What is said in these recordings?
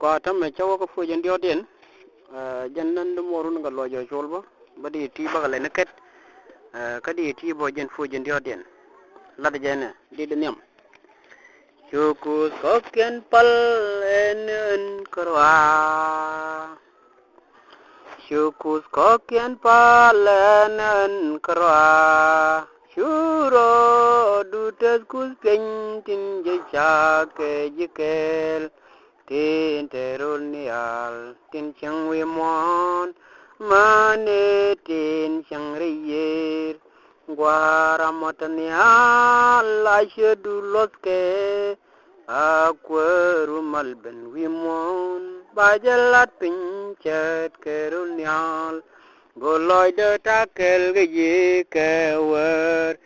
Kwa tamme chawo ko fujen dioden jannan dum worun ngal lojo jolbo badi ti bagale neket kadi ti bo jen fujen dioden lada jene di denyam chuku kokyen pal en karwa chuku kokyen pal en karwa shuro dutas kus kentin je chake jikel tin terul nial tin chang we mon mane tin chang riyer guara motanial ashedu loske akweru malben we mon bajalat pinchet kerul nial goloy de takel ge kewer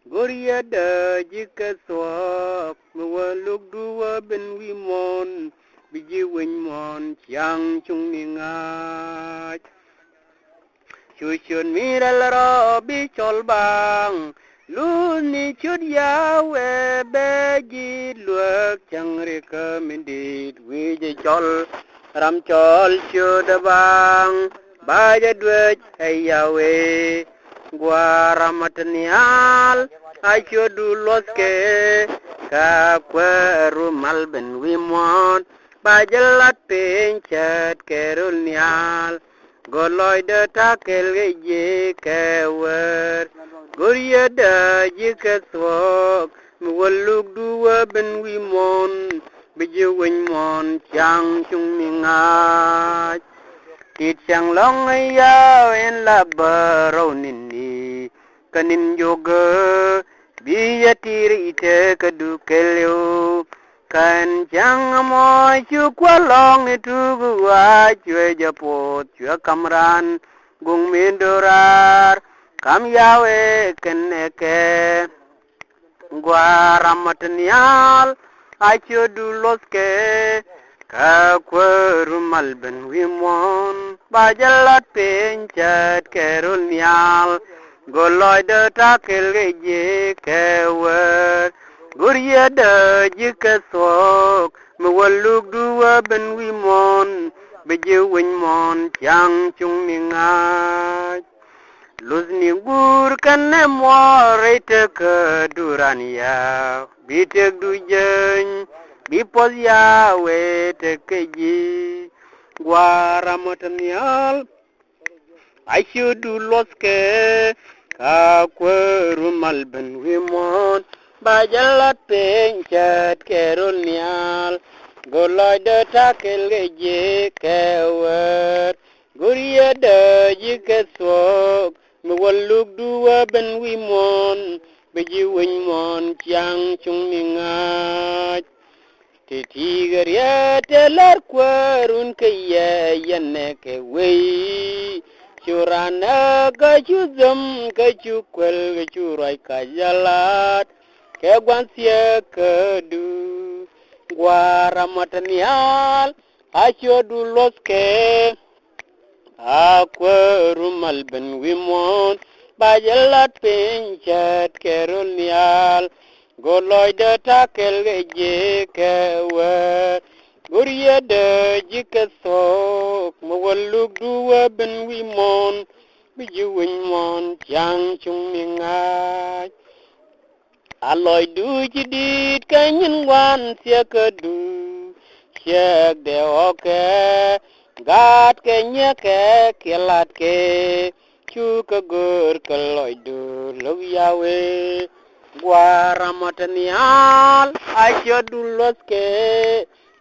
Goria da jika swap mawaluk dua ben we mon biji win mon chiang chung ni ngat chuchun miral ro bi chol bang lu ni chut yawe beji luak chang recommended we je chol ram chol chud bang baja dwech hey yawe guara matanial achodu loske ka kweru malben wimon bajalat pinchet kerul nial goloy de takel geje kewer gurya da jika swok mwaluk duwa ben wimon biji wimon chang chung mingat Tit sang long ayaw en la baraw nini kanin yoga biya tiri ite kadukelyo kan chang mo chukwa long itu gua chue japot chue kamran gung mindorar kam yawe keneke gua ramatanial acho duloske Kakweru malben wimon bajalat pinchet kerul nial goloy de takel geje kewer gurya de jika sok mewaluk dua ben wimon beje winmon chang chung mingat luzni gur kane more te keduran ya bitek dujen Bipos yawe tekeji guara motanial aishudu loske kakweru malben wimon bajalat pinchet kerul nial goloy de takel geje kewer gurya de jike swok mwaluk dua ben wimon beji winmon chiang chung mingat Titigaria telar kwarun kaya yaneke wei Curana kacuzam kacukwel kacurai kajalat Kegwansia kedu Guara matanial Achodu loske Akwaru malben wimon Bajalat pinchet kerul nial Goloy de takel geje kewer Gurya de jika sok Mawaluk dua ben wimon Biji winmon chang chung mingat Aloy du jidit kanyin wan siya kedu Siyak de oke Gat ke nyeke kilat ke Chuka gur keloy du lov yawe Guara matanial achodu loske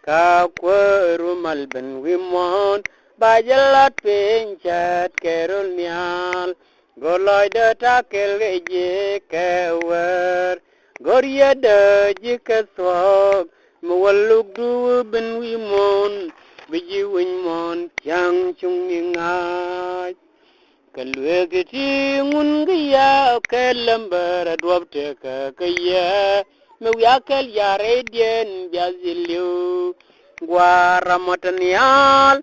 kakweru malben wimon bajalat pinchet kerul nial goloy de takel geje kewer gorya de jika swok mwaluk du ben wimon biji winmon chang chung ingat Kalwegiti ngun gaya kelembar dwabte kaya Mewiakel yare dien biaziliu Guara matanial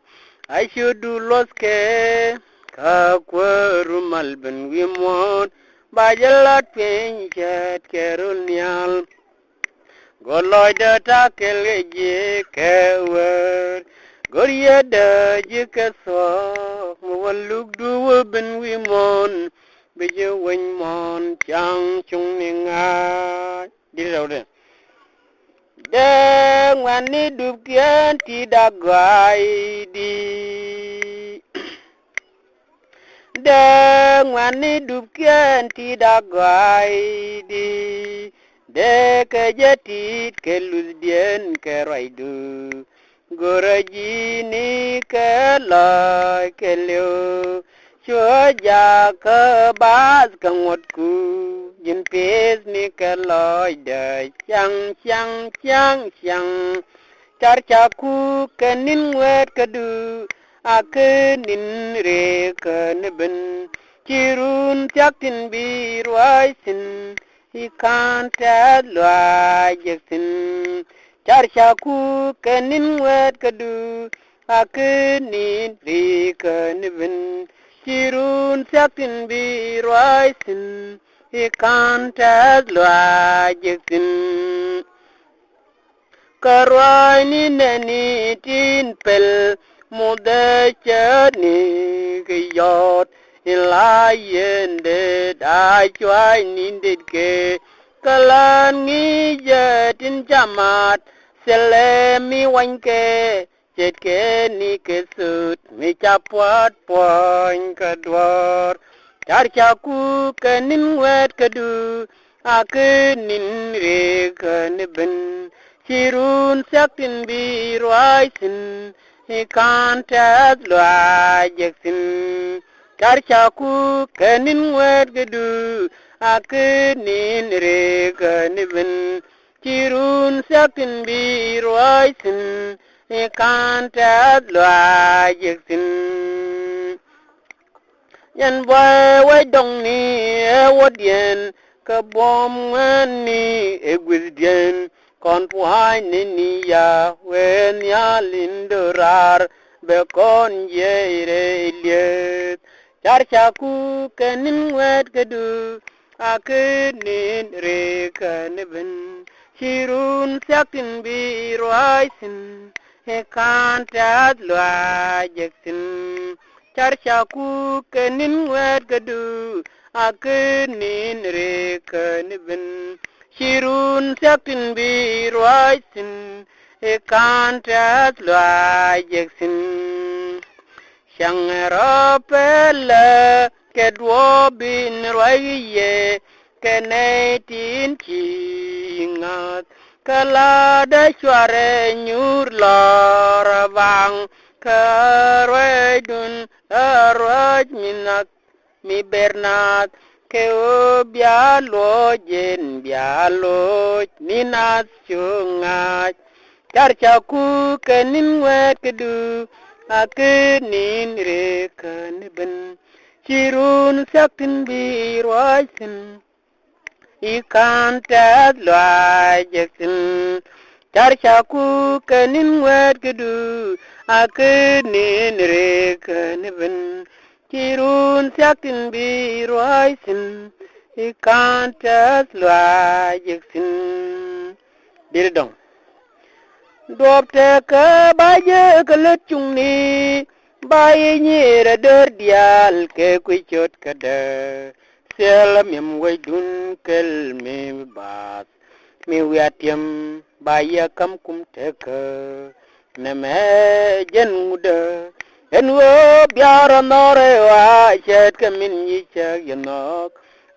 Aishudu loske Kakweru malben wimon Bajalat pinchet kerul nial Goloy de takel geje kewer Oriada jikaso waluk duwa ben wi mon beje wen mon chang chung ni nga đi đâu đây de ngani dup kian ti da gai di de ngani dup kian ti da gai di de ke jetit ke luz dien ke raidu Guraji ni ke loy ke liu Chua ja ke bas ke ngotku Jin pes ni ke loy de chang chang chang chang Char chaku ke nin wet ke du Ake nin re ke neben Chirun chak tin bi ruai sin He can't tell why sin Char chaku kenin wet kadu akenin ri kenibin chirun sakin bi roisin he can't as loajisin karwai ni nani tin pel muda chani kiyot ilayen de da chwai nindit ke kalan ngi jetin jamat Sele mi wanke chet ke ni ke sut mi chapuat poin kedwar char chaku ke nin wet kedu ake nin re ke ben chirun sakin bi roisin he can't as loajeksin char chaku ke nin wet kedu ake nin re ke ben Chirun sakin bi roisin he can't as loajeksin Yan boy way dong ni e wodien ka bom ni e gwildien kon puai ni ya wen ya lindorar be kon ye re liet char chaku kenin wet kedu akenin re kanben Chirun sakin bi roisin he can't as loajeksin Char chaku kenin wet kedu akenin re kenibin Chirun sakin bi roisin he can't as loajeksin Shangero pele kedwo bin roiye kenetin chingat kalada chware nyur lorabang karwedun arwaj minak mi bernat ke bialo jen bialo minat chungat charchaku kenin wet kedu akenin re kenben chirun sakin bi roisin I can't as loajeksin char chaku kenin wet kedu akenin re kenibin chirun sakin bi roisin I can't as loajeksin dildong Dopte ke baye ke lecung ni baye nyere der dial ke kuichot kada Sel mim wajdun kel mi bas mi wiatim baya kam kum teka neme jen muda en wo biara nore wa chet kamin yicha yanok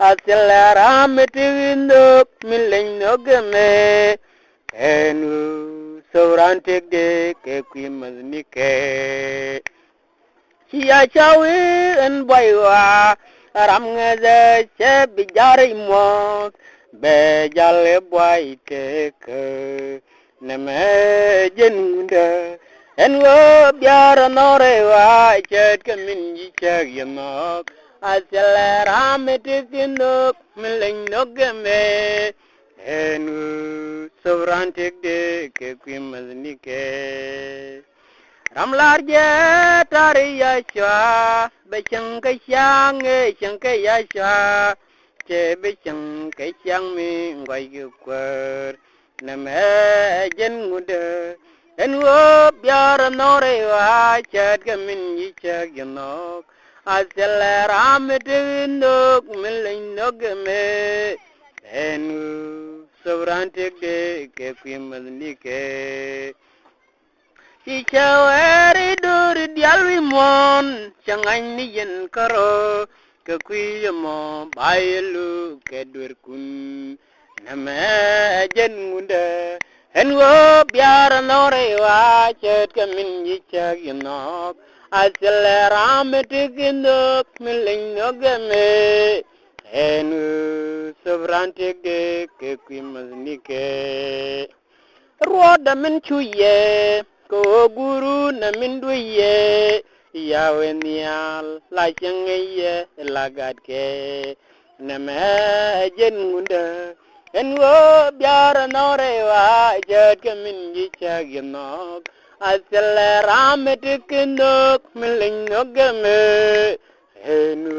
aselara metindo milen nogame en saurantek de ke kwimaznike Chia chawi en baywa ram ngeze che bijari mot be jale boy ke neme jenunda en wo biara nore wa chet kamin yi che yanok aselera metikino milen nogame en sobrantek de ke kwimaznike Ramlar je tari ya shwa bechang ke syang ya shwa che bechang ke syang mi ngwai gu kwar na me jen ngude en wo biara nore wa chat ka min yi chak yanok acelera metindok milin nogme en sobrante de ke kwimadnike Ichawari duri dialwi mon changan ni yen karo ke kuya mo bayelu ke dur kun nama jen ngunda en wo biara nore wa chet ke min yicha ginok acelera metikindok miling nogame en sobrante de ke kwimaznike Ruoda min chuye ko guru na min duye yawe nial la changeye lagat ke na me jen ngunda en wo biara nore wa jet ke min gicha ginok acelera metikindok miling nogame enu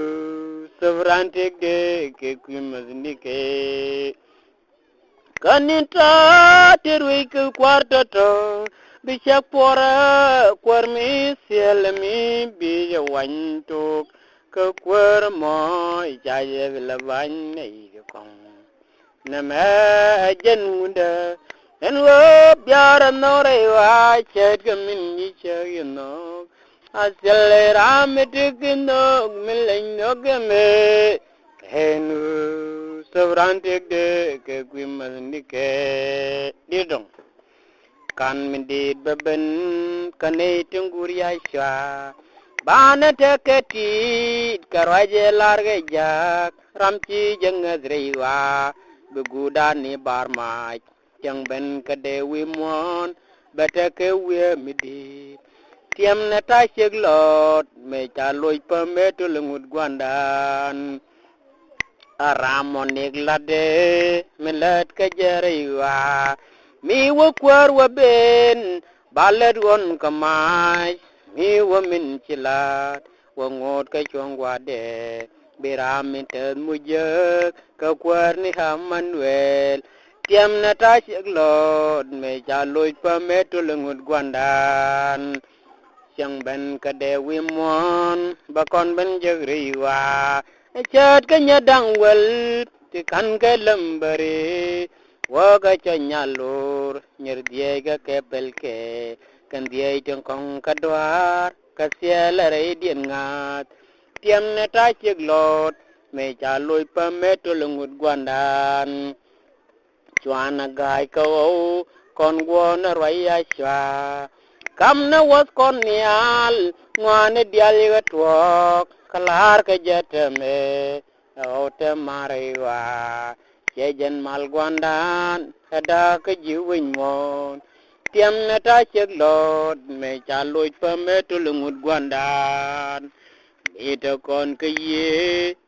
sobrante de ke kwimaznike Kanita tirwi ke kwarta to bicha pora kwarmi sielmi bija wantuk ke kwar mo jaye laban nei kong nama jen munda en wo biara nore wa chet min ni chayno acelera metikino milen nogame Henu sobrante de ke kwimaznike didong kan mindit baben kane tungur ya sha bana teketi karaje large jak ramchi jangadrewa begudani barma jang ben kade wimon batake we midi tiam na ta cheglot me cha loy pameto lengut gwandan Ramon iglade milet kajeriwa mi wo kwar wa ben balad won kamai mi wo min chilat wo ngot ka chongwa de biramin ten muje ka kwar ni Manuel tiam na ta chiglod me jaloy pa metulengut gwandan Chang ben kade wimon bakon ben jegriwa chat kanya dangwel ti kan ke lambare waga chanyalur nyer diega ke pelke kan diei tong kong kadwar kasiela re dien ngat tiam ne ta chiglot me chaloy pa metulungut gwandan chuana gai ko kon gwona raya chwa kam na was kon nial ngwane dial yiga twok kalar ke jatame ote marewa jejen mal gwandan kada ke jiwin mon tiam na ta cheglot me chaloy pa me tulungut gwandan ito kon ke ye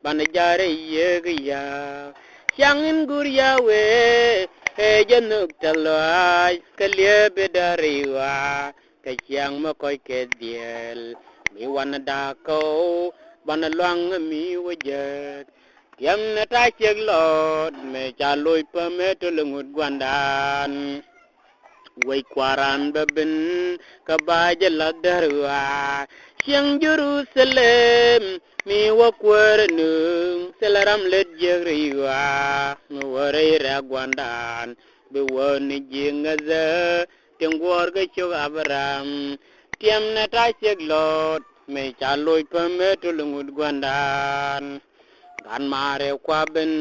banajare ye ke ya Siangin gurya we januk talai kalia bedariwa kasiang makoy kediel mi wanada ko banaluang mi wajet tiam na ta cheglot me chaloy pa me tulungut gwandan way kwaran babin kabaja ladarwa siang Jerusalem mi wakwar nung selaram let jegriwa mi waray ragwandan be woni jingaza tengwar ga chog Abraham tiam na ta cheglot me chaloy pa me tulungut gwandan gan mare kwaben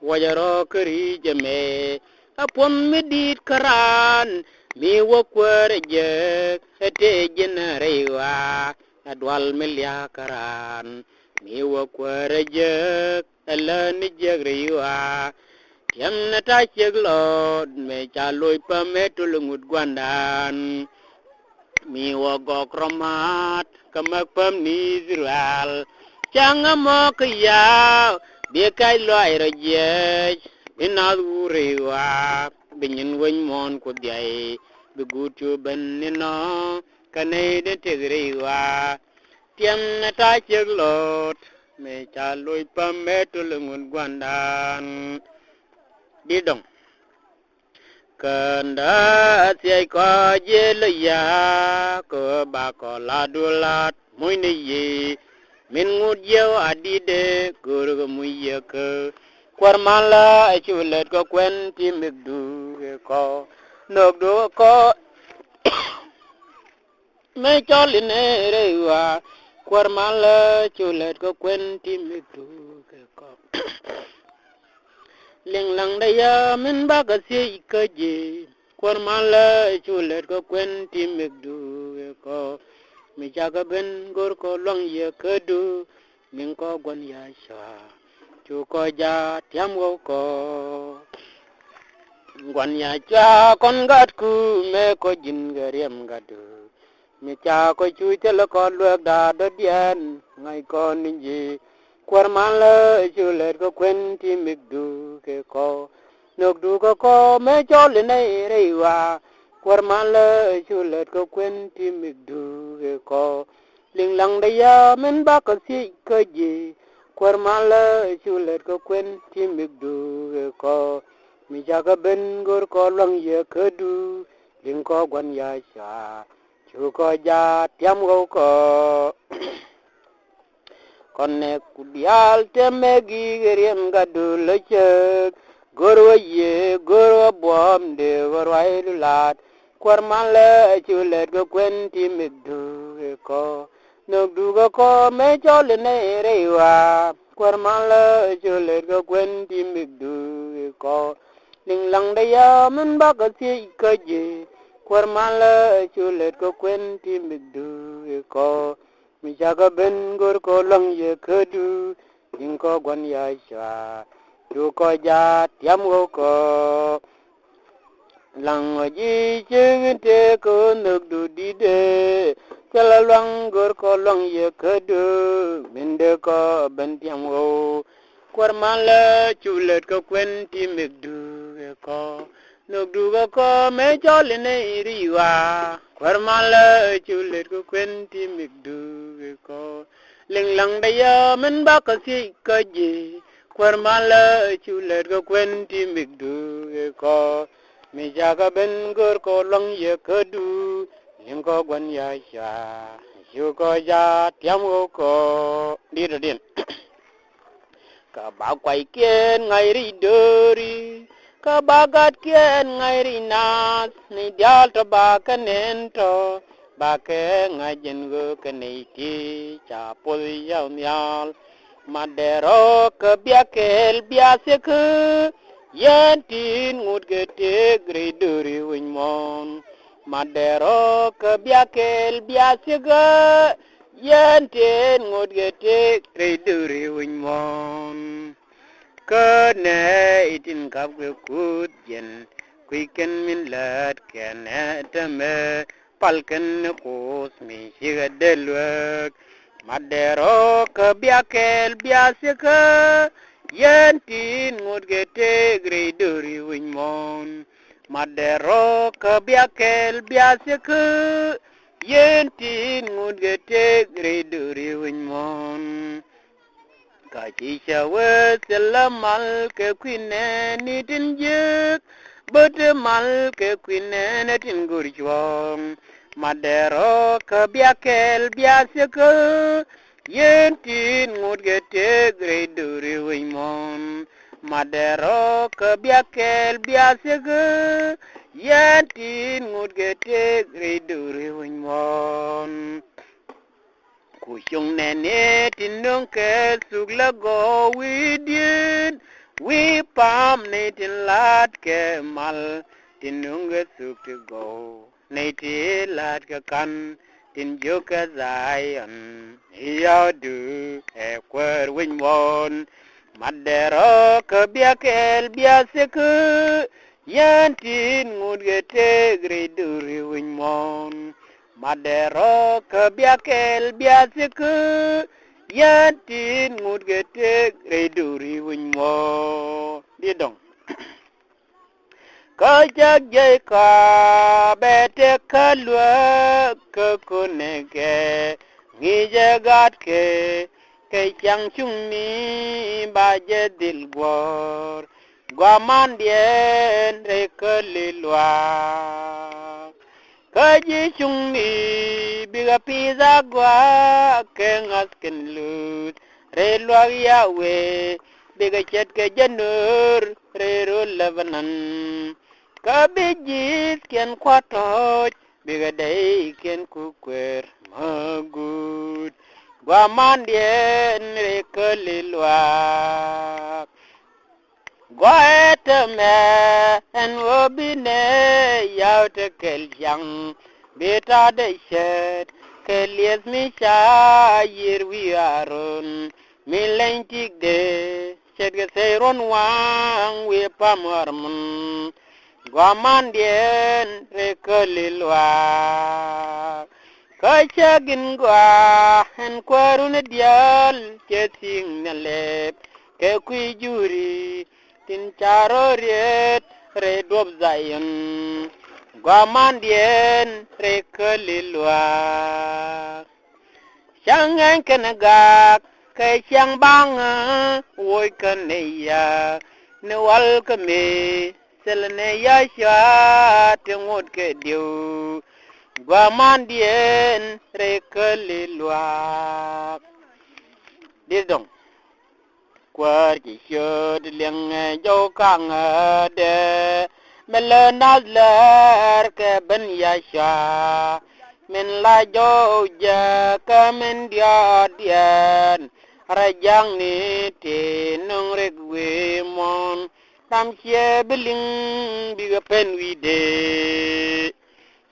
wajaro kri jame apon medit karan mi wakwar jeg ete jenarewa adwal milya karan mi wakwar jeg alani jegriwa tiam na ta cheglot me chaloy pa me tulungut gwandan mi wagok romat kamak pam ni Israel changa mo kya be kai loy rojej inaduriwa binyin wen mon ko diai be gutu ben no kanay de tegriwa tiam na ta cheglot me chaloy pa me tulungut gwandan didong kanda siai ko jelia ko ba ko la dulat muy ni yi min ngut yew adide gurgu muy yek kwarmala chulet ko kwenti migdu ko nogdo ko me choline rewa kwarmala chulet ko kwenti migdu ko ling lang da ya min ba ka si ka je kwarmala chulet ko kwenti migdu ko mi jaga ben gor ko long ye kedu ning ko gon ya sha chu ko ja tiam go ko gon ya cha kon gat ku me ko jin garem gadu mi cha ko chu tel ko lek da do dien ngai ko ninji kwarmala chulet ko kwenti migdu ke ko nok du ko me chol nei rewa kwarmala chulet ko kwenti migdu ke ko ling lang da ya men ba ka si ka ji kwarmala chulet ko kwenti migdu ke ko mi jaga ben gor ko long ye kedu ling ko gwan ya sha chu ko ja tiam go ko konne kudial temegi geriem gadu lechek gorwa ye gorwa bom de gorwa ilulat kwarmale chulet go kwenti migdu ko nogdu ko me chole ne rewa kwarmale chulet go kwenti migdu ko ling lang da ya men ba ka si ka je kwarmale chulet go kwenti migdu ko mi jaga ben gor ko long ye kedu ing ko gwan ya sha du ko ja tiam go ko lang ji ching te ko nuk du di de chala lang gor ko long ye kedu min de ko ben tiam go kwarmala chulet ko kwenti migdu ko nuk du ko me chole ne riwa kwarmala chulet ko kwenti migdu ko ling lang da ya men ba ka si ka je kwarmala chulet ko kwenti migdu ko mi jaga ben gor ko long ye kedu ling ko gwan ya sha yu ko ja tiam ko di din ka ba kwai kien ngai ri dori ka bagat kien ngai ri nas ni dial to ba kanen to ba ke ngajen go keniti cha pol yaw nyal madero ke biakel biase ke yantin ngut ke te gre dori winmon madero ke biakel biase ke yantin ngut ke te gre dori winmon kene itin kap ke kut yen kuiken min lat kene teme palken kos mi shiga delwek madero ke biakel biase ke yantin ngut ke te gre dori winmon madero ke biakel biase ke yantin ngut ke te gre dori winmon Kacisha wesela mal ke kwine nitin juk bete mal ke kwine netin gurjwang madero ke biakel biase ke yentin ngut gete gre duri wimon madero ke biakel biase ke yentin ngut gete gre duri wimon kushung nene tinung ke sugla go widin we pam ne tin lat ke mal tinung ke sug to go ne ti lat ke kan tin jo ke zayan ya du e kwer win won madero ke biakel biase ke yan tin ngut ke te gre duri win won madero ke biakel biase ke yantin ngut gete reduri winmo didong kajak jay ka bete kalwa ke kunege ngijagat ke chang chung ni baje dilgor Guamandien rekelilwa Kaji chungni biga pizza gua kengas kenlut relwa yawe biga chet ke janur rero lebanon kabijis ken kwatoj biga day ken kukwer magud Guamandien rekelilwa Guaitame and wobine yaute keljang beta de shed kelies mi sha yir wi aron mi lentik de shed ge seiron wang wi pamarmun guamandien rekelilwa kachagin gua en kwarun dial keting nalep ke kui juri tin charo riet re dob zayon guamandien re kelilwa changan kenagak ke chang bang woi kaneya ne wal kame selne ya sha tengot ke diu guamandien re kelilwa didong Quơ chỉ chưa đi liền dâu càng đê Mình lên nát lỡ cái bên ya xa Mình là dâu giờ cơ mình điọ điên Ra giang ni tì nông rực quê môn Tam xie bì linh bì gà pen vi đê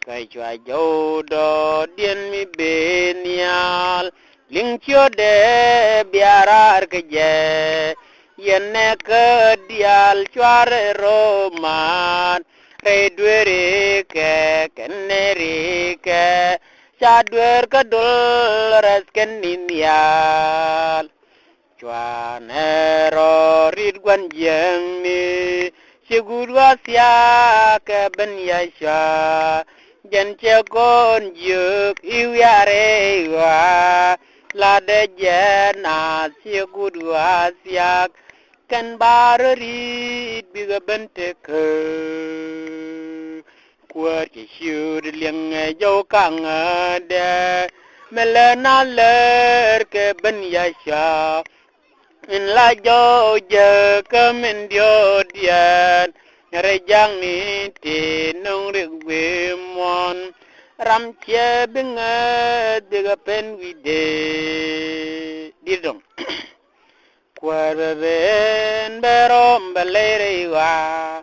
Cái chua dâu đô điên mi bê nial Ling chưa de biara kerja, yenne ke dial cuare roman, redwere ke keneri ke, sadwer ke dul res keninial, cuane ro ridwan jeng ni, segudwa sia ke ben yasha, jen cekon juk iwiare wa. La de jena sia gudwa siak kan barri biga bente ke kwa chi shud liang jo kang de melena ler ke ben ya sha in la jo je kamen dio dian re jang ni ti nong re we mon Ram chia binga diga pen we de didong Kwaren berom balere wa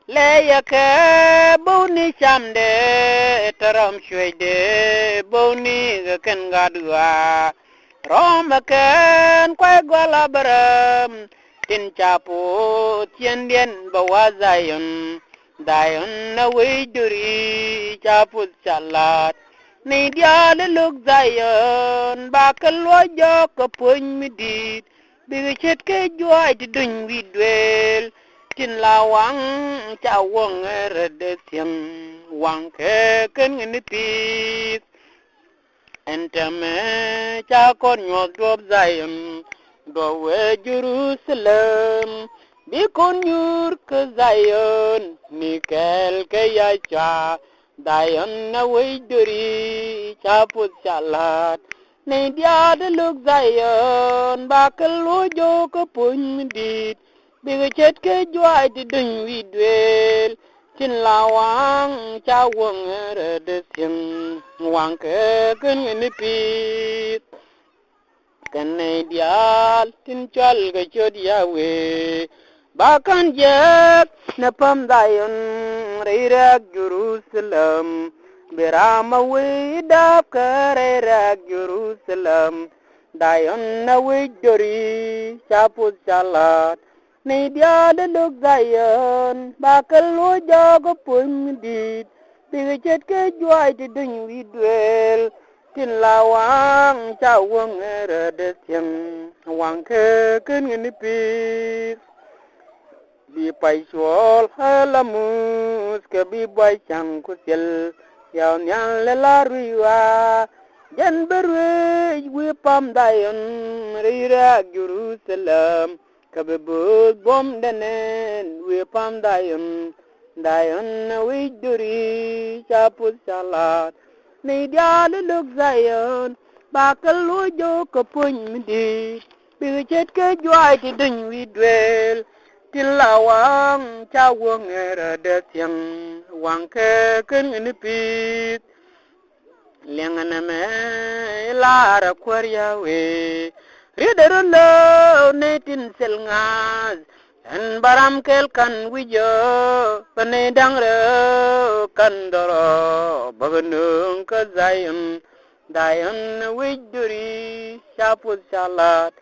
leya ke boni chamde taram shwede boni ga ken gadwa rom ken kwa gwala baram tin chapo tiendien bawazayon Dayon na way duri chaput salat ni dia leluk zayon bakal wajo kapun midit bigichet ke juai tidun widwel tin lawang cawang rede siang wang ke ken ngenipit entame cakon nyodrob zayon do we Jerusalem Bikon yur ke Zion, Mikel ke yacha, Dayon na wajduri, chaput salat. Ni dia de luk Zion, bakal wojo ke pun medit, Bigichet ke juai di dung widwel, Chin lawang cawang rede siang, Wang ke ken nipit. Kene dia tin chal ke chod yawe, Bakan jek nepam dayon reirak Jerusalem Berama widap kereirak Jerusalem Dayon na widjori saput salat Ni dia deduk dayon bakal wajag pun dit Bigichet ke juai tidung widwel Tin lawang cawang eredes yang Wang ke ngenipit Bi pai suol halamus ke bi bai chang kusil Yau nyal la ruiwa Jan berwe wi pam dayon Rira Jerusalem Kabebut bom denen we pam dayon we duri chaput salat ni dial luk zayon bakal lojo kapun midi bi chet ke joy ti dun wi dwel tilawang chawang era de tiang wang ke ken ni pit lengana me lara kwarya we rider lo netin sel ngaz en baram kel kan wijo panedang re kandoro bagunung ka zayon dayon wijuri shaput salat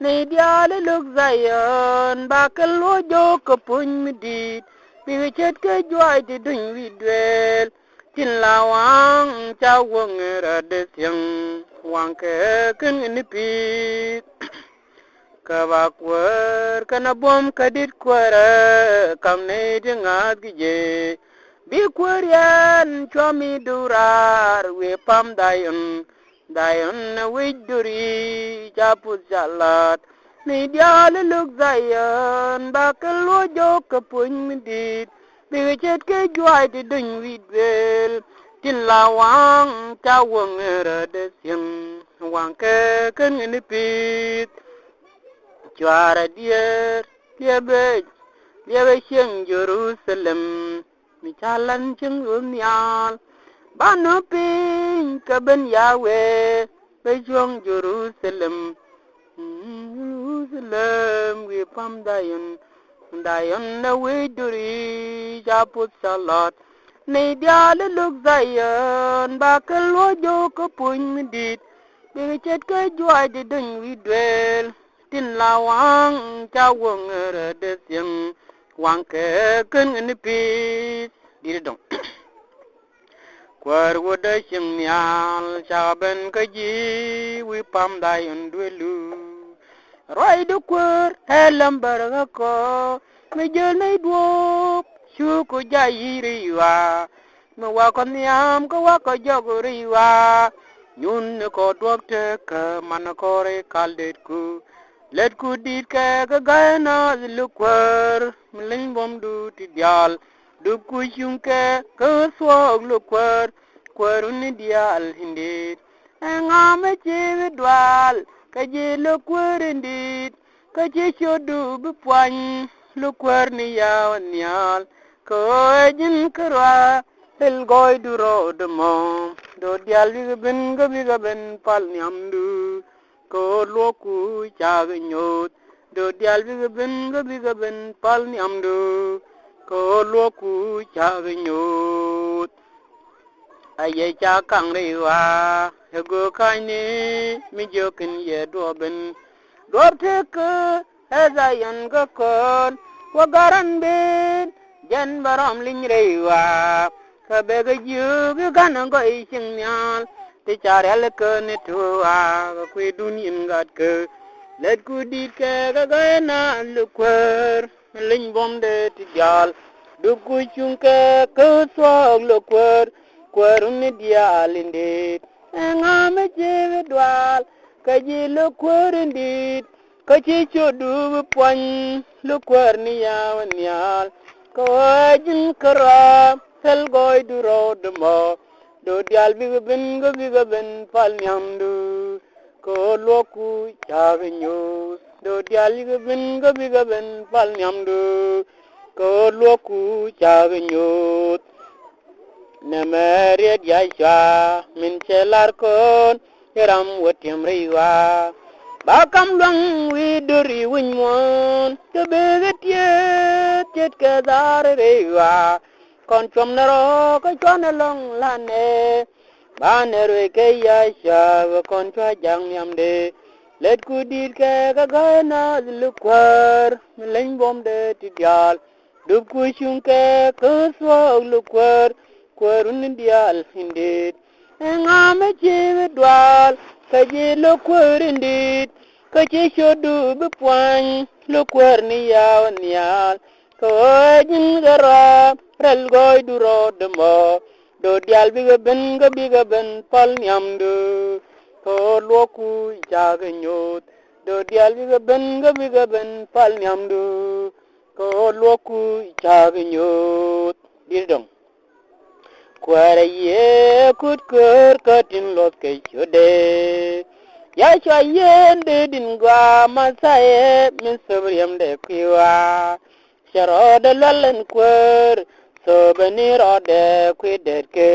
ni diale luk zayon bakal lojo kapun midit bichet ke joy ti dun widwel tin lawang chawang ra de syang wang ke ken ni pit kabakwar kana bom kadit kwara kamne dinga gije bi kwarian chomi durar we pam dayon na widuri japut salat ni dial luk zayon bakal lojo kapun midit bi chet ke joy ti dun widwel tin lawang chawang ra de syang wang ke ken ni pit Juara diebe siang Jerusalem, micalan ceng umial, banu ping kaben Yahweh, bejuang Jerusalem, Jerusalem, we pam dayon na we duri japut salat, ni diale luk zayon, bakal lojo kapun midit, bichet ke juai di dun we dwell. Tin lawang chawang ra de syang wang ke ken ni pit dir dong kwar woda syang nyal chaben ka ji wi pam dayon dwelu roi du kwar helam barga ko me jel nei duop chu ko jai riwa me wa kon yam ko wa ko jogo riwa nyun ko duop te ka man ko re kaldet ku let ku dit ke gana lukwar mling bom du ti dial du ku chung ke swog lukwar kwarun dial hindit ngame che dwal ke je lukwar ndit ke che chodu bu pwan lukwar ni ya nyal ko jin kra el goy du ro de mo do dial bi ga ben pal nyamdu ko loku chag nyot do dial bi ga ben pal ni amdu ko loku chag nyot aye cha kang rewa go kani mi jokin ye do ben do tek azayan ga kon wagaran ben jan baram lin rewa ka be ga ju ga nan go ising nyal te charel ke ne tuwa ku dunin gat ke let ku dit ke ga na lukwer lin bom de ti jal du ku chung ke so lukwer kwerun dia linde ngame je dwal ka ji lukwer ndit ka chi chodu pwan lukwer ni ya nyal ko jin kara sel goy du road mo do dial bi ga ben pal nyamdu ko loku chagnyo do dial bi ga ben pal nyamdu ko loku chagnyo na meriet ya sha min chelar kon ram wotim riwa bakam long wi duri win mon te be tiet ka dar riwa kon chom naro ka chon long lane banere ke ya sha kon chwa jang yamde let ku dit ke ga na lukwar len bom de ti dial dub ku chung ke so lukwar kwarun dial hindit ngame che dwal ka je lukwar ndit ka che chodu bu pwan lukwar ni ya nyal ko jin gara rel goy du rod mo do dial bi ga ben pal nyamdu ko loku jag nyot do dial biga ben pal nyamdu ko loku chagnyot didong kwara ye kut kur katin lot ke chode ya chwa yende din gwa masaye min sobriyam de kwiwa sharo de lalen kwar so beni rode kwidet ke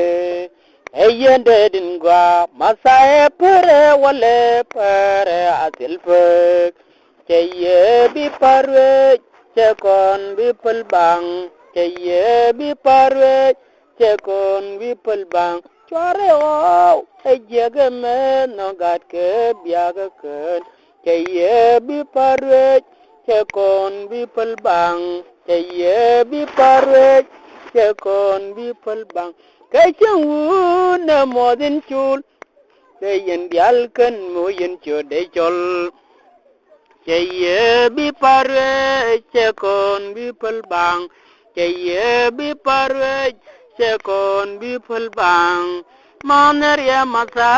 yende din gwa masaye pere wale pere asilfek cheye bi parwe chekon bi pulbang cheye bi parwe chekon bi pulbang chore o ejege me no gat ke biaga ken cheye bi parwe chekon bi pulbang cheye bi parwe chekon bi pulbang ke chengu na modin chul ke yen dial ken mo yen chode chol cheye bi parwe chekon bi pulbang cheye bi parwe chekon bi pulbang maneria masa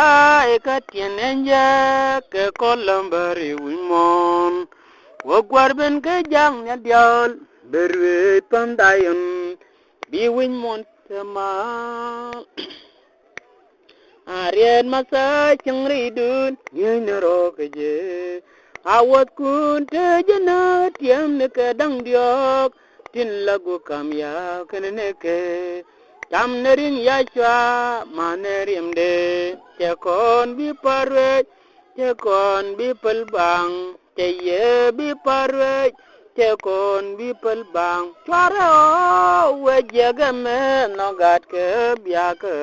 ekatienenja ke kolambari wimon wogwarben ke jang ya dial berwe pandayon bi wimon tema arien masa chingridun yinero keje awat kun te jana tiam ne kadang diok tin lagu kamya kenene ke tam nerin yachwa manerim de chekon bi parwe chekon bi pelbang cheye bi parwe chekon bi pelbang chwara wejega me nogat ke biake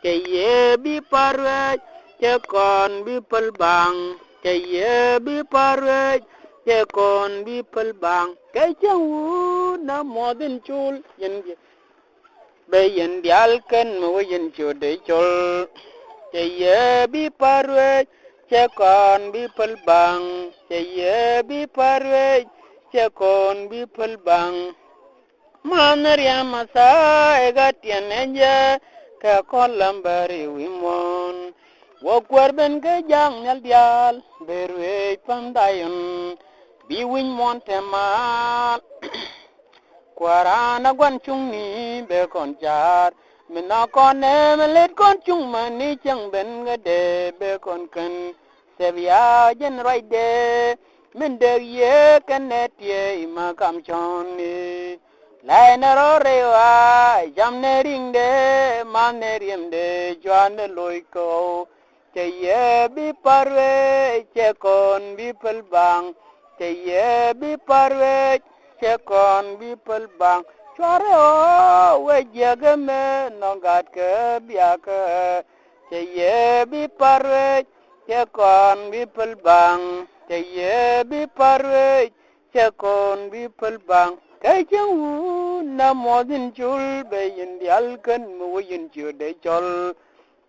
cheye bi parwe chekon bi pelbang cheye bi parwe chekon bi pelbang ke changu na modin chul yen bayen dial ken mo yen chode chol cheye bi parwe chekon bi pelbang cheye bi parwe chekon bi pelbang maneria masa egatienenje ke kolambari wimon wokwarben ke jang nyal dial berwe pandayon bi wimon temal kwarana gwan chungni be konjar mina kone melet kon chung mani chang ben gade be kon kan sebya jen raide min de ye kanet ye ma kam choni laina ro rewa jamne ringde mane rimde jwan loiko cheye bi parwe chekon bi pelbang cheye bi parwe chekon bi pelbang chore o wejege me nongat ke biake cheye bi parwe chekon bi pelbang cheye bi parwe chekon bi pelbang kai chang na modin chul be yin dial kan mo yin chude chol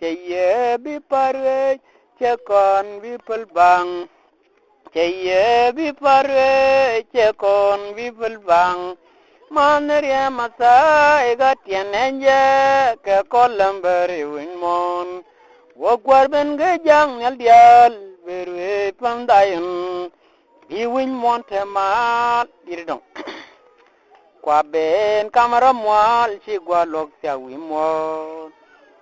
cheye bi parwe chekon bi pelbang cheye bi parwe chekon bi pelbang maneria masa egatienenje ke kolambari winmon wogwarben ge jang nyal dial berwe pandayon bi winmon temat dirdong kwa ben kamara mwal chi gwa lok sia winmon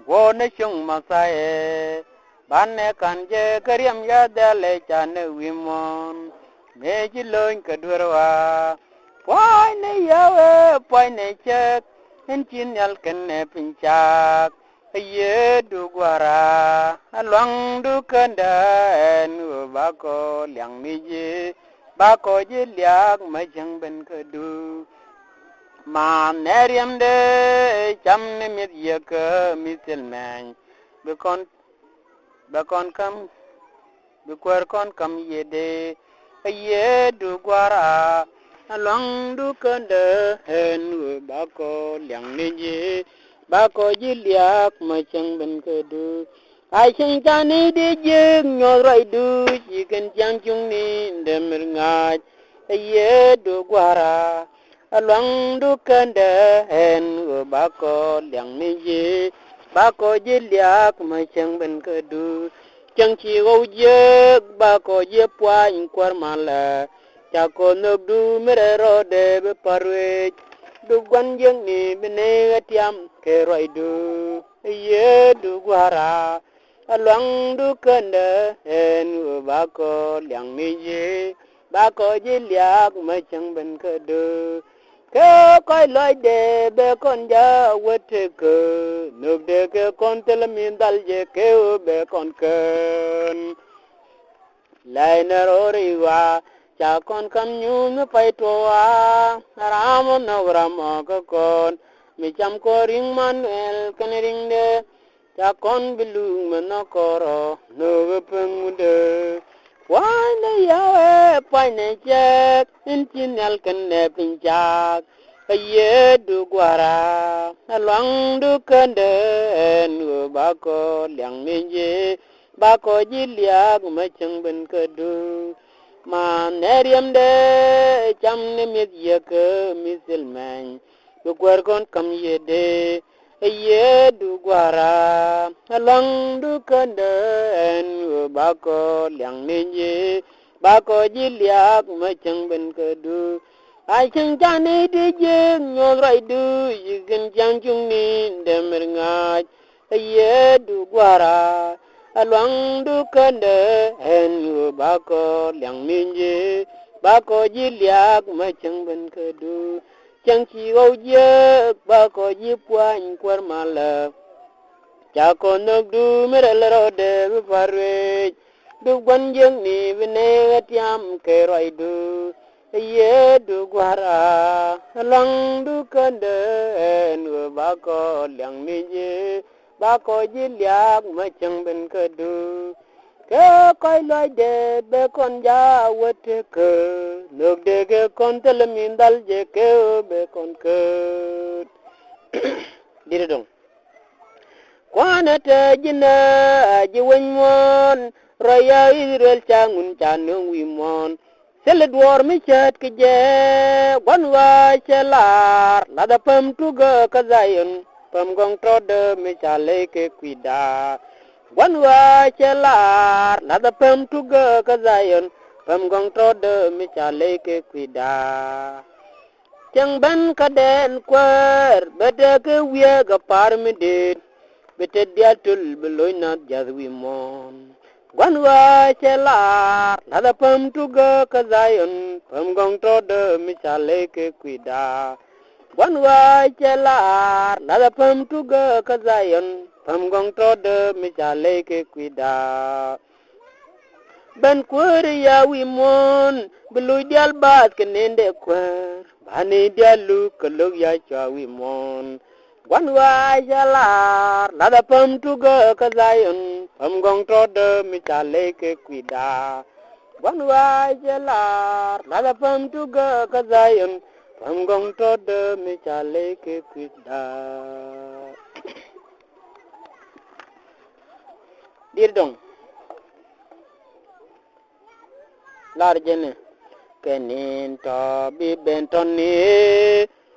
wone chung masae banne kanje karyam ya dale chane wimon meji loin kadurwa poi ne yawe poi ne chek enchin yal kenne pinchak ye du gwara alwang du kanda en bako liang miji bako ji liak majang ben kadu ma neriam de cham ne mit yek misil man bakon kam bikwar kon kam yede ye du gwara along du kande hen bako liang neje bako jiliak machang ben kedu ai chang tani de jeng nyorai du chiken chang chung ni demir ngai ye du gwara along du kande hen bako liang neje bako jiliak machang ben kedu chẳng chỉ gâu giấc ba có giấc qua in quar mala cha có nước du mê rô đề bê parwe du quan giấc ni bê gà tiam kê roi du ye du guara loang du kende en ba có liang mi ye ba có giấc liak mà chẳng bên cơ du ke coi lời đề bê con ja quét cơ nước đề ke con tel min dal je ke bê con ken lai na rori wa cha con kam nyu me pai to wa ram no ram ko con mi cham ko ring manuel kan ring de cha con bilu me no koro no peng de wa na ya pai ne che in chinel kan ne pinchak ye du gwara alwang du kende en ba ko liang min ye ba ko ji liak ma chang ben ka du ma neriam de cham ne mit ye ke misil man du gwar kon kam ye de ye du gwara alwang du kende en ba ko liang min ye ba ko ji liak ma chang ben ka du ai chẳng cha này đi giang nhon rai du yigan chang chung ni demer ngaj ye du gwara alwang du kande en ba ko liang min ye ba ko ji liak ma chang ben ke du chang chi go ye ba ko ji puan kwar mala cha ko nok du mer la ro de parwe du gwan jeng ni vene tiam ke rai du ye du gwara lang du kande en ba ko liang mi ye ba ko ji liak ma chang ben ke du ke koi loi de be kon ja wet ke nok de ke kon tel min dal je ke be kon ke dire dong kwana te jina ji wen mon raya israel changun chanung wi mon sele duor mi chat ke je wan wa chelar la da pam tu ga ka zayon pam gong to de mi chale ke kwida wan wa chelar la da pam tu ga ka zayon pam gong to de mi chale ke kwida chang ban ka den kwer bede ke wie ga par mi dit bete dia tul beloy na jazwi mon gwan wa chelar la da pam tu ga ka zayon pam gong to de mi chale ke kwida gwan wa chelar la da pam tu ga ka zayon pam gong to de mi chale ke kwida ben kwer ya wi mon beloy dial bat kenende kwer bani dialu kelok ya cha wi mon gwan wa jalar la da pam tu ga ka zayon pam gong to de mi chale ke kwida gwan wa jalar la da pam tu ga ka zayon pam gong to de mi chale ke kwida dir dong lar jene kenin to bi benton ni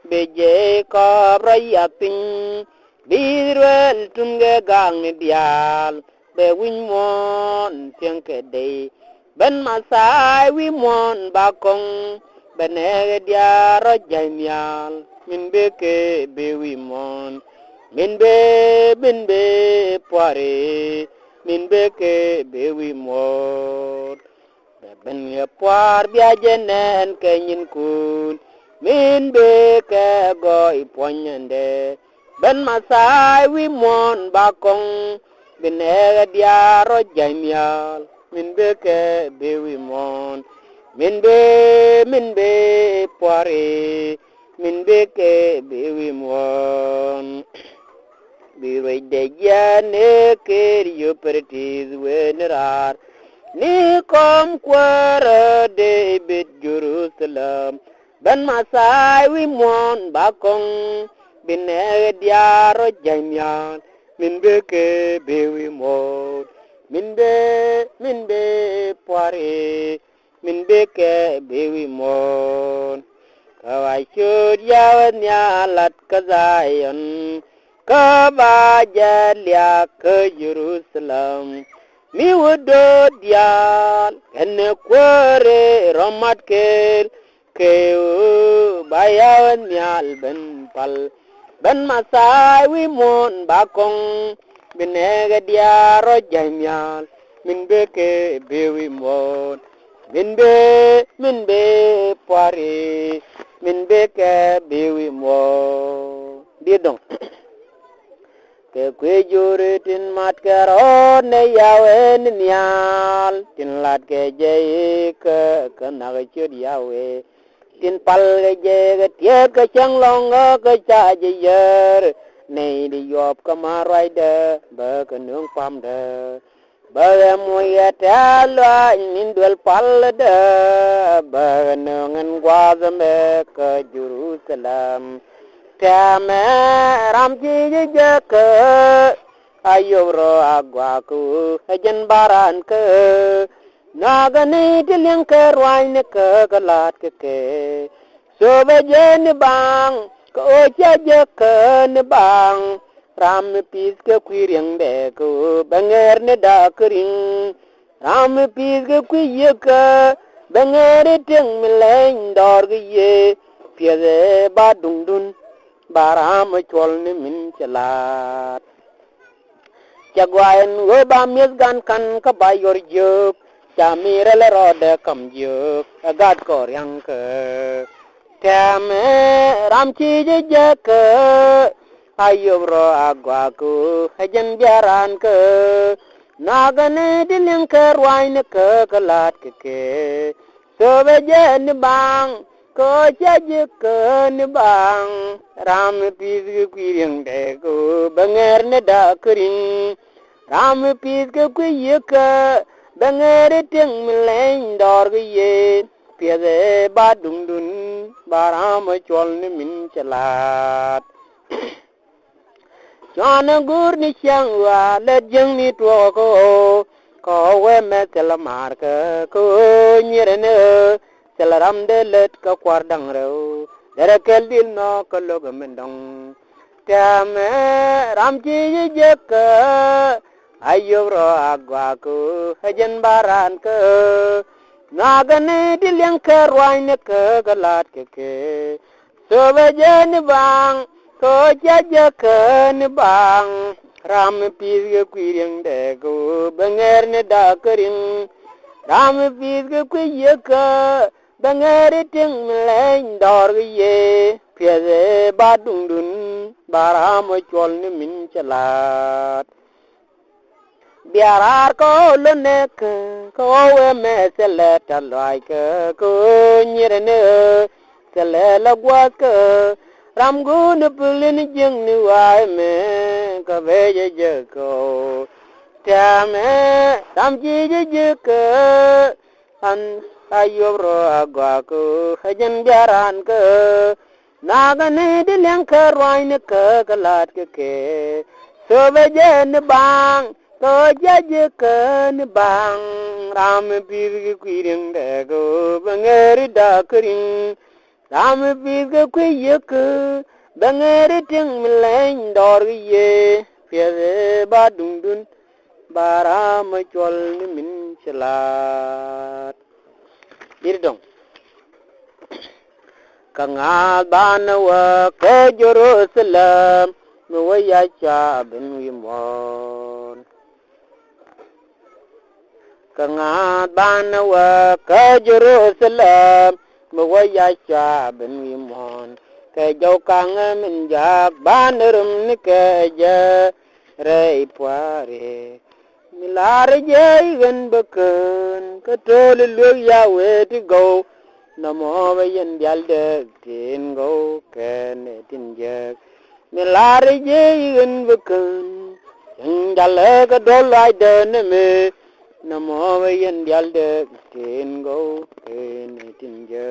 beje ko raya ping birwel tunge gang dial be win mon tiang ke de ben masai wi mon bakong benege dia ro jamial min be ke be wi mon min be poare min be ke be wi mon ben ya par bia jenen ke nyin kun min be ke goi ponyende ben masai wi mon bakong bine dia ro jamial min be ke be wi mon min be pare min be ke be wi mon bi re de jane ke yo pertiz wenerar ni kom kwara de bit Jerusalem ben masai wi mon bakong bine diaro jamian min beke bewi mon min be pare min beke bewi mon kawai chud yawan ya lat kazayon ka ba jalia ke Jerusalem mi wudo dial ken kwere romat ke bayawan nyal ben pal ben masai wi mon bakong binega diaro janyal min beke bewi mon min be pare min beke bewi mo didong ke kwe jure tin mat karo ne yawe nial tin lat ke je ke na ke yawe tin pal ke je ke tie ke chang long ke cha je yer nei di yop ka marai de ba ke nung pam de ba mo ya ta la nin dul pal de ba nung gwa me ke Jerusalem Tame ramji jeke ayoro agwaku ajen baran ke nagani tiling ke ruain ke galat ke sobe jen bang ko ocha jeke ne bang ram pis ke kwiriang de ko banger ne da kering ram pis ke kwiye ke banger ting mileng dor ye piede ba dung dun baram chol ni min chalat chagwaen go ba mis gan kan ka ba yor juk chamire le rode kam juk agad kor yang ke tame ram chi je ke ayobro agwa ku hajan jaran ke nagane dilin ke rwain ke kalat ke sobe je ni bang ko chaje ke ni bang ram pis ke kwiring de ko banger ne da kring ram pis ke kwiye ke banger ting mileng dor ge ye piede ba dung dun baram chol ni min chalat Chana gur ni changwa le jeng ni tuo ko we me tel marka ko nyirene tel ram de let ka kwar dang reu dere kel dil no ko log mendong tame ram ji je ka ayo ro agwa ko hajen baran ka nagane dilyang ka rwain ka galat ke so be jen bang ko jaja kan bang ram pis ge kwiring de go banger ne da kering ram pis ge kwiye ka banger ting mleng dor ge ye pieze ba dung dun baram chol ni min chalat biarar ko lene ko we me selet like ko nyirene sele la gwa ka Ramgun pulin jeng ni wai me ka veje jeko tame ramji jeko an ayobro agwaku hajan jaran ke nagane dileng ke rwain ke kalat ke sobe jen bang ko jaje ke ni bang ram pir kwiring de go bangeri da kring ram pis ke kwiye ke bangere ting mileng dor ye piede ba dung dun baram chol ni min chalat dirdong kanga banwa ke Jerusalem no ya cha ben wimon kanga banwa ke Jerusalem mo ya cha ben wimon ke jau kang min jak banerum ni ke je rei pare milar je gen beken ke tol lu ya we ti go namo yen dial de tin go ken tin je milar je gen beken dal ke dol ai de ne me namo yen dial de tin go ken tin je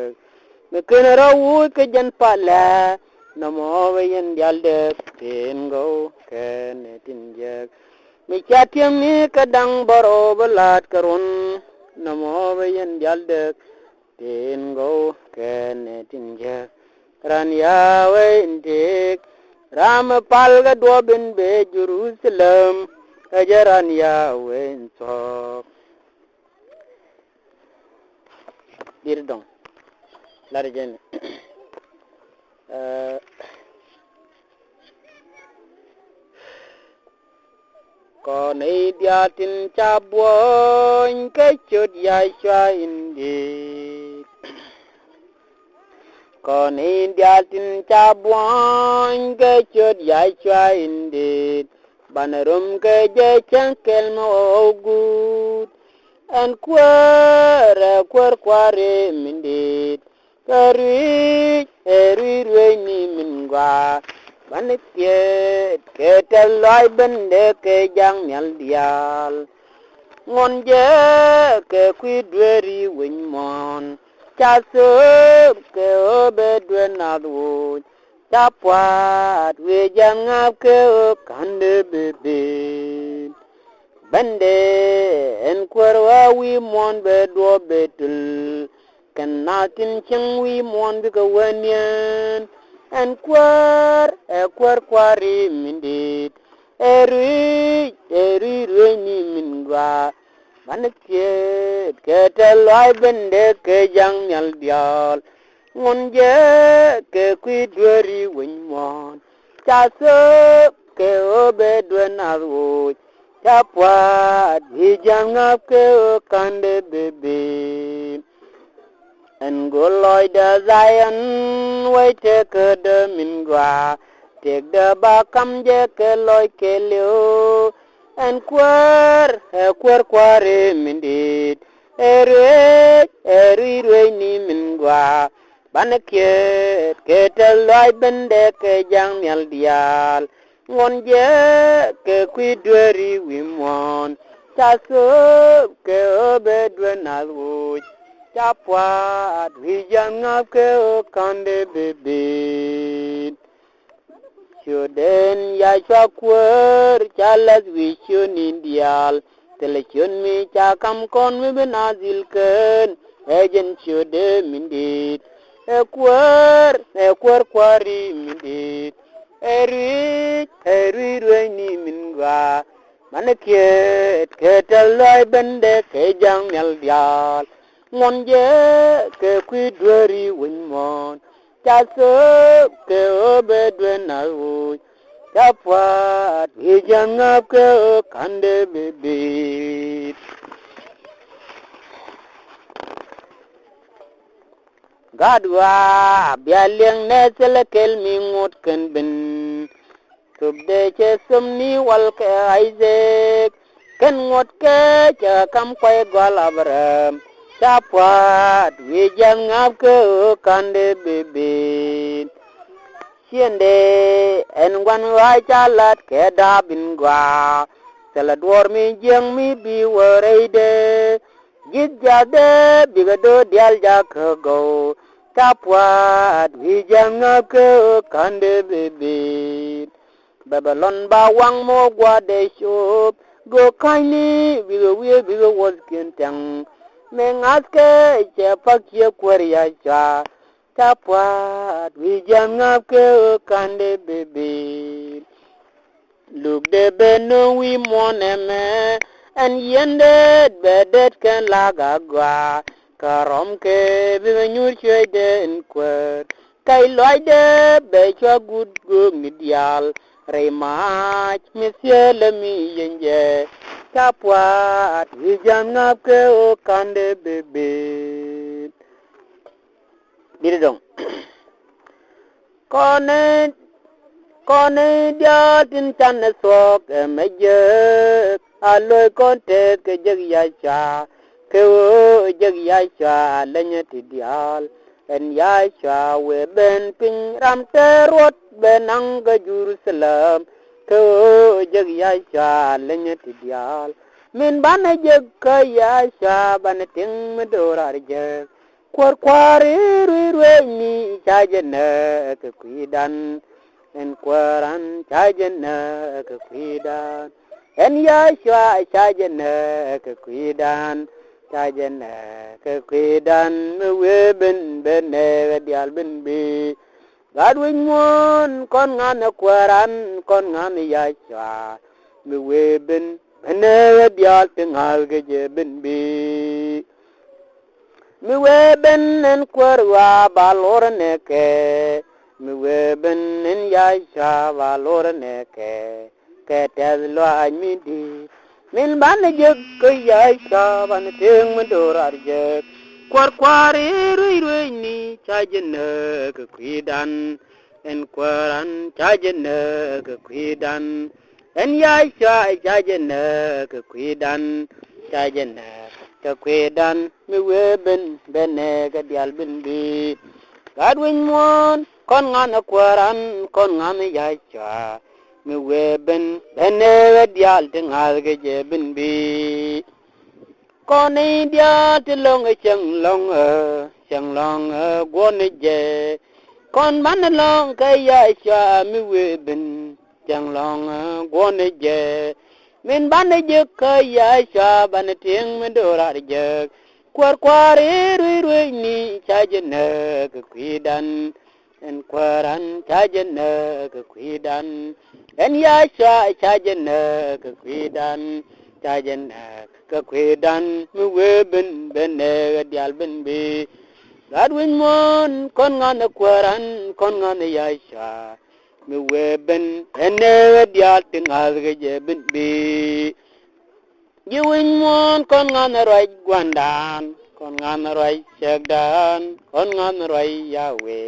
me kenara wu ke jan pala namo yen dialde tengo ken tinje me chatyam ni kadang baro balat karun namo yen dialde tengo ken tinje ran yawe indik ram palga dobin be Jerusalem ajaran ya wen so dir dong lari jen còn ấy dia tin cha buồn cái chút dài xoa indi còn ấy dia tin cha buồn cái chút dài xoa indi banarum cái je changkel mo good and kware mindit eri ni mingwa banitiet ke teloi bende ke jang nyal dial ngon je ke kuidweri winmon chaso ke obedwe nadu chapwat we jangap ke kande bebe bende en kwarwa wi mon be do betul kan natin chang wi mon be kawanyan en kwari mindit eri ni mingwa manetiet ke teloi bende ke jang nyal dial ngon je ke kuidweri winmon chaso ke obedwe naru chapwat hijangap ke kande bebe and go loy the Zion wait take the mingwa take the bakam je ke loy ke leo and kware mindit eri ni mingwa banakiet ke loy bende ke jang nyal dial ngon je ke kuidweri wimon chaso ke obedwe nalwo chapwat hijangap ke kande bebe choden ya chakwer chalas wishun indial telechun mi chakam kon mi benazil ken ejen chode mindit kwari mindit eri ni mingwa manakiet ke teloi bende ke jang nyal dial ngon je ke kuidweri winmon chaso ke obedwe naru chapwat hijangap ke kande bebe gadwa bialyang ne selekel mingut ken ben subde che sumni wal ke Isaac ken ngot ke cha kam kwai gwalabram chapwat hijangap ke kande bebe siende en wan wa chalat ke dabin gwa seladwor mi jeng mi bi woreide jidjade bigado dial jakgo chapwat hijangap ke kande bebe Babylon ba wang mo gwa de shop go kaini bigo was kentang mengaske cepak ye kwaria cha chapwat hijangap ke kande bebe look de beno wi moneme and yende bedet kan laga gwa karom ke binyur chede en kwat kai loide be chwa good go midial remach misyele mi yenje chapwat hijangap ke kande bebe diridong kone dia tin chan sok meje aloy konte ke jeg yacha ke jeg yacha lenye tidial en yacha we ben pin ram terot benang ga Jerusalem ke jeg yacha lenye tidial min bana jeg ka yacha ban ting medorar jeg kwari ni chajene ke kuidan en kwaran chajene ke kuidan en yashwa chajene ke kuidan chajene ke kuidan we ben bene dial ben bi gadwin mon kon ngan kwaran kon ngan yashwa mi weben bene dial tingal ge ben bi mi weben en kwarwa balor neke mi weben en yaisha balor neke ke tezlo amidi min ban jek ke yaisha ban ting mendorar jek kwari rui ni chajene ke kwidan en kwaran chajene ke kwidan en yaisha chajene ke kwidan chajene ke kwidan mi weben bene ke dial bin bi gadwin mon kon ngan kwaran kon ngan yaisha mi weben bene ke dial tingal ke je bin bi con đi dia til long chẳng long guôn je con bắn long cái ya cha mi we bin chẳng long guôn je min bắn je cái ya cha ban tiếng mi do ra je kwar rui ni cha je ne ke kwidan en kwaran cha je ne ke kwidan en ya cha je ne ke kwidan cha je ne ke kwidan mi weben bene dial ben bi gadwin mon kon ngan kwaran kon ngan yaisha mi weben bene dial tingal ge ben bi giwin mon kon ngan rai gwandan kon ngan rai shagdan kon ngan rai yawe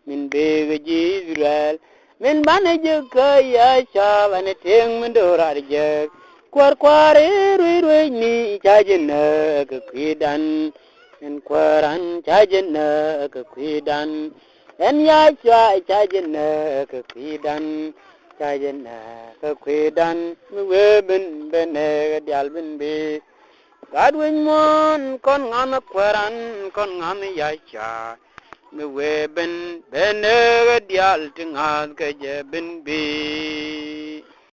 min be ge Israel min bane je ka yaisha bane ting min dorar je kwar rui ni chajene ke kwidan en kwaran chajene ke kwidan en ya chajene ke kwidan chajene ke kwidan mi weben bene dial bin bi gadwin mon kon ngam kwaran kon ngam ya mi weben bene dial tingal ke je bin bi